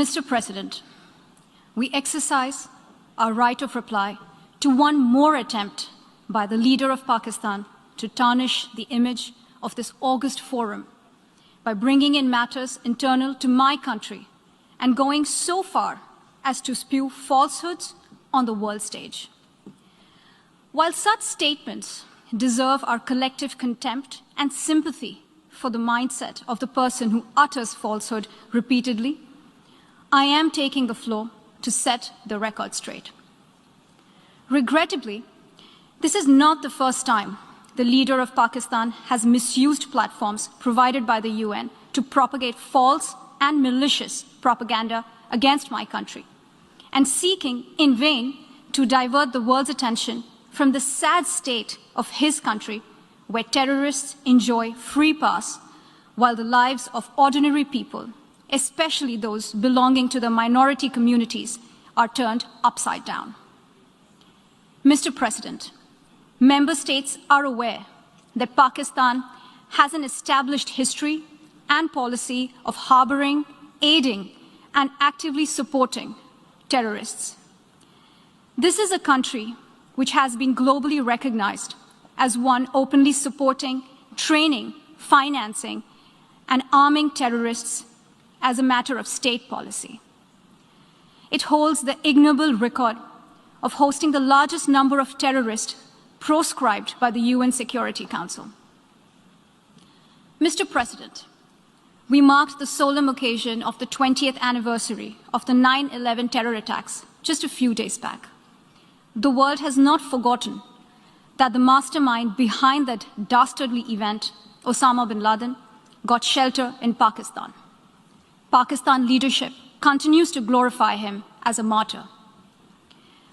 Mr. President, we exercise our right of reply to one more attempt by the leader of Pakistan to tarnish the image of this august forum by bringing in matters internal to my country and going so far as to spew falsehoods on the world stage. While such statements deserve our collective contempt and sympathy for the mindset of the person who utters falsehood repeatedly, I am taking the floor to set the record straight. Regrettably, this is not the first time the leader of Pakistan has misused platforms provided by the UN to propagate false and malicious propaganda against my country, and seeking in vain to divert the world's attention from the sad state of his country, where terrorists enjoy free pass while the lives of ordinary people, especially those belonging to the minority communities, are turned upside down. Mr. President, member states are aware that Pakistan has an established history and policy of harboring, aiding, and actively supporting terrorists. This is a country which has been globally recognized as one openly supporting, training, financing, and arming terrorists as a matter of state policy. It holds the ignoble record of hosting the largest number of terrorists proscribed by the UN Security Council. Mr. President, we marked the solemn occasion of the 20th anniversary of the 9/11 terror attacks just a few days back. The world has not forgotten that the mastermind behind that dastardly event, Osama bin Laden, got shelter in Pakistan. Pakistan leadership continues to glorify him as a martyr.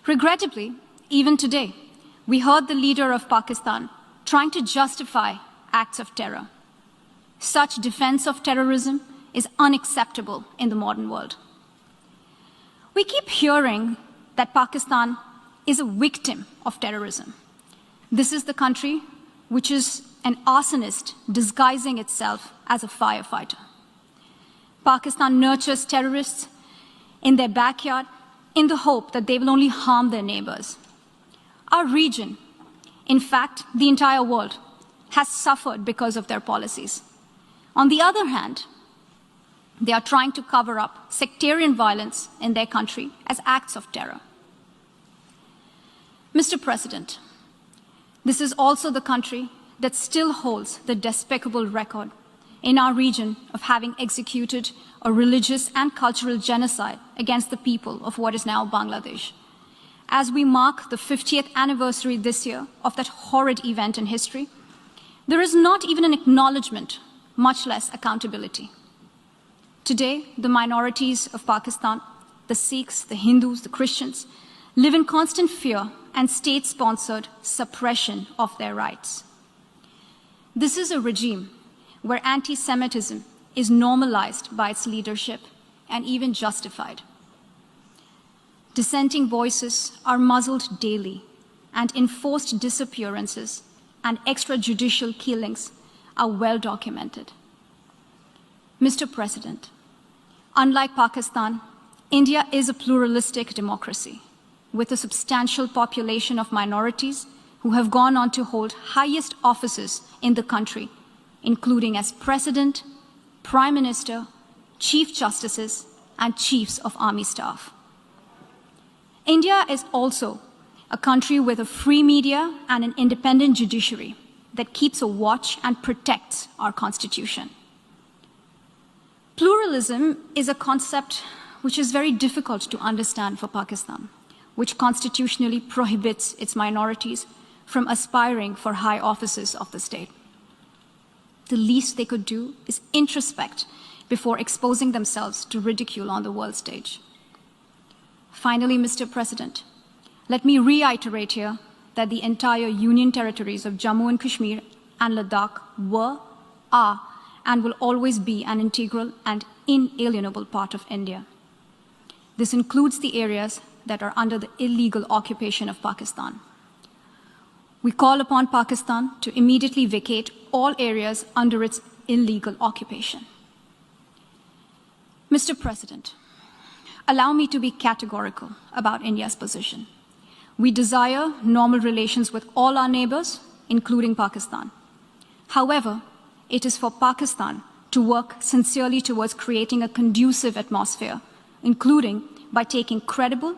Regrettably, even today, we heard the leader of Pakistan trying to justify acts of terror. Such defense of terrorism is unacceptable in the modern world. We keep hearing that Pakistan is a victim of terrorism. This is the country which is an arsonist disguising itself as a firefighter. Pakistan nurtures terrorists in their backyard in the hope that they will only harm their neighbors. Our region, in fact, the entire world, has suffered because of their policies. On the other hand, they are trying to cover up sectarian violence in their country as acts of terror. Mr. President, this is also the country that still holds the despicable record in our region of having executed a religious and cultural genocide against the people of what is now Bangladesh. As we mark the 50th anniversary this year of that horrid event in history, there is not even an acknowledgement, much less accountability. Today, the minorities of Pakistan, the Sikhs, the Hindus, the Christians, live in constant fear and state-sponsored suppression of their rights. This is a regime where anti-Semitism is normalized by its leadership and even justified. Dissenting voices are muzzled daily, and enforced disappearances and extrajudicial killings are well documented. Mr. President, unlike Pakistan, India is a pluralistic democracy with a substantial population of minorities who have gone on to hold highest offices in the country, including as President, Prime Minister, Chief Justices, and Chiefs of Army Staff. India is also a country with a free media and an independent judiciary that keeps a watch and protects our Constitution. Pluralism is a concept which is very difficult to understand for Pakistan, which constitutionally prohibits its minorities from aspiring for high offices of the state. The least they could do is introspect before exposing themselves to ridicule on the world stage. Finally, Mr. President, let me reiterate here that the entire Union territories of Jammu and Kashmir and Ladakh were, are, and will always be an integral and inalienable part of India. This includes the areas that are under the illegal occupation of Pakistan. We call upon Pakistan to immediately vacate all areas under its illegal occupation. Mr. President, Allow me to be categorical about India's position. We desire normal relations with all our neighbors, including Pakistan. However, it is for Pakistan to work sincerely towards creating a conducive atmosphere, including by taking credible,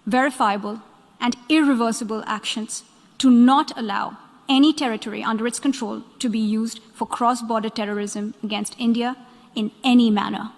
verifiable, and irreversible actions to not allow any territory under its control to be used for cross-border terrorism against India in any manner.